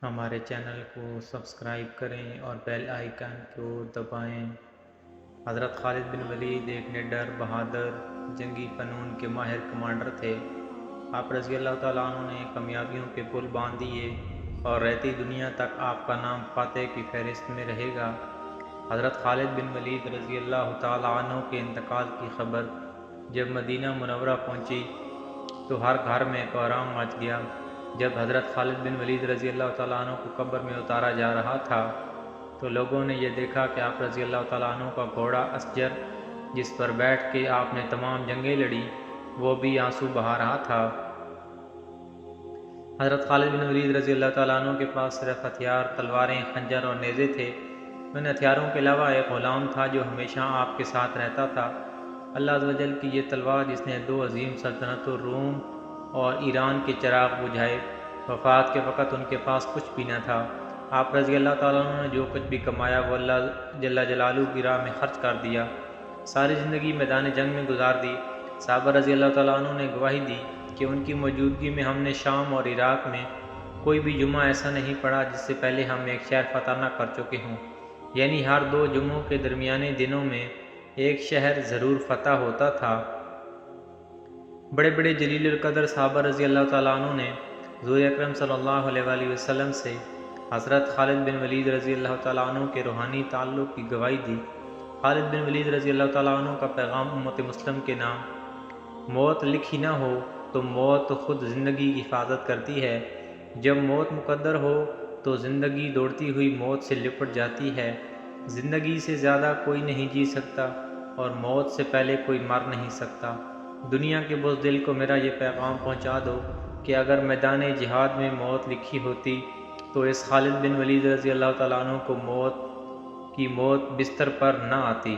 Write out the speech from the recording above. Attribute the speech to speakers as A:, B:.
A: ہمارے چینل کو سبسکرائب کریں اور بیل آئیکن کو دبائیں۔ حضرت خالد بن ولید ایک نڈر، بہادر، جنگی فنون کے ماہر کمانڈر تھے۔ آپ رضی اللہ تعالیٰ عنہ نے کامیابیوں کے پل باندھ دیے اور رہتی دنیا تک آپ کا نام فاتح کی فہرست میں رہے گا۔ حضرت خالد بن ولید رضی اللہ تعالیٰ عنہ کے انتقال کی خبر جب مدینہ منورہ پہنچی تو ہر گھر میں کوہرام مچ گیا۔ جب حضرت خالد بن ولید رضی اللہ تعالیٰ عنہ کو قبر میں اتارا جا رہا تھا تو لوگوں نے یہ دیکھا کہ آپ رضی اللہ تعالیٰ عنہ کا گھوڑا اسجر، جس پر بیٹھ کے آپ نے تمام جنگیں لڑی، وہ بھی آنسو بہا رہا تھا۔ حضرت خالد بن ولید رضی اللہ تعالیٰ عنہ کے پاس صرف ہتھیار، تلواریں، خنجر اور نیزے تھے۔ ان ہتھیاروں کے علاوہ ایک غلام تھا جو ہمیشہ آپ کے ساتھ رہتا تھا۔ اللہ عز و جل کی یہ تلوار جس نے دو عظیم سلطنتوں روم اور ایران کے چراغ بجھائے۔ وفات کے وقت ان کے پاس کچھ بھی نہ تھا۔ آپ رضی اللہ تعالیٰ عنہ نے جو کچھ بھی کمایا وہ اللہ جل جلالہ کی راہ میں خرچ کر دیا۔ ساری زندگی میدان جنگ میں گزار دی۔ صحابہ رضی اللہ تعالیٰ عنہ نے گواہی دی کہ ان کی موجودگی میں ہم نے شام اور عراق میں کوئی بھی جمعہ ایسا نہیں پڑھا جس سے پہلے ہم ایک شہر فتح نہ کر چکے ہوں، یعنی ہر دو جمعوں کے درمیانے دنوں میں ایک شہر ضرور فتح ہوتا تھا۔ بڑے بڑے جلیل القدر صحابہ رضی اللہ تعالیٰ عنہ نے حضور اکرم صلی اللہ علیہ وآلہ وسلم سے حضرت خالد بن ولید رضی اللہ تعالیٰ عنہ کے روحانی تعلق کی گواہی دی۔ خالد بن ولید رضی اللہ تعالیٰ عنہ کا پیغام امت مسلم کے نام: موت لکھی نہ ہو تو موت خود زندگی کی حفاظت کرتی ہے۔ جب موت مقدر ہو تو زندگی دوڑتی ہوئی موت سے لپٹ جاتی ہے۔ زندگی سے زیادہ کوئی نہیں جی سکتا اور موت سے پہلے کوئی مر نہیں سکتا۔ دنیا کے بزدل کو میرا یہ پیغام پہنچا دو کہ اگر میدان جہاد میں موت لکھی ہوتی تو اس خالد بن ولید رضی اللہ تعالیٰ عنہ کو موت بستر پر نہ آتی۔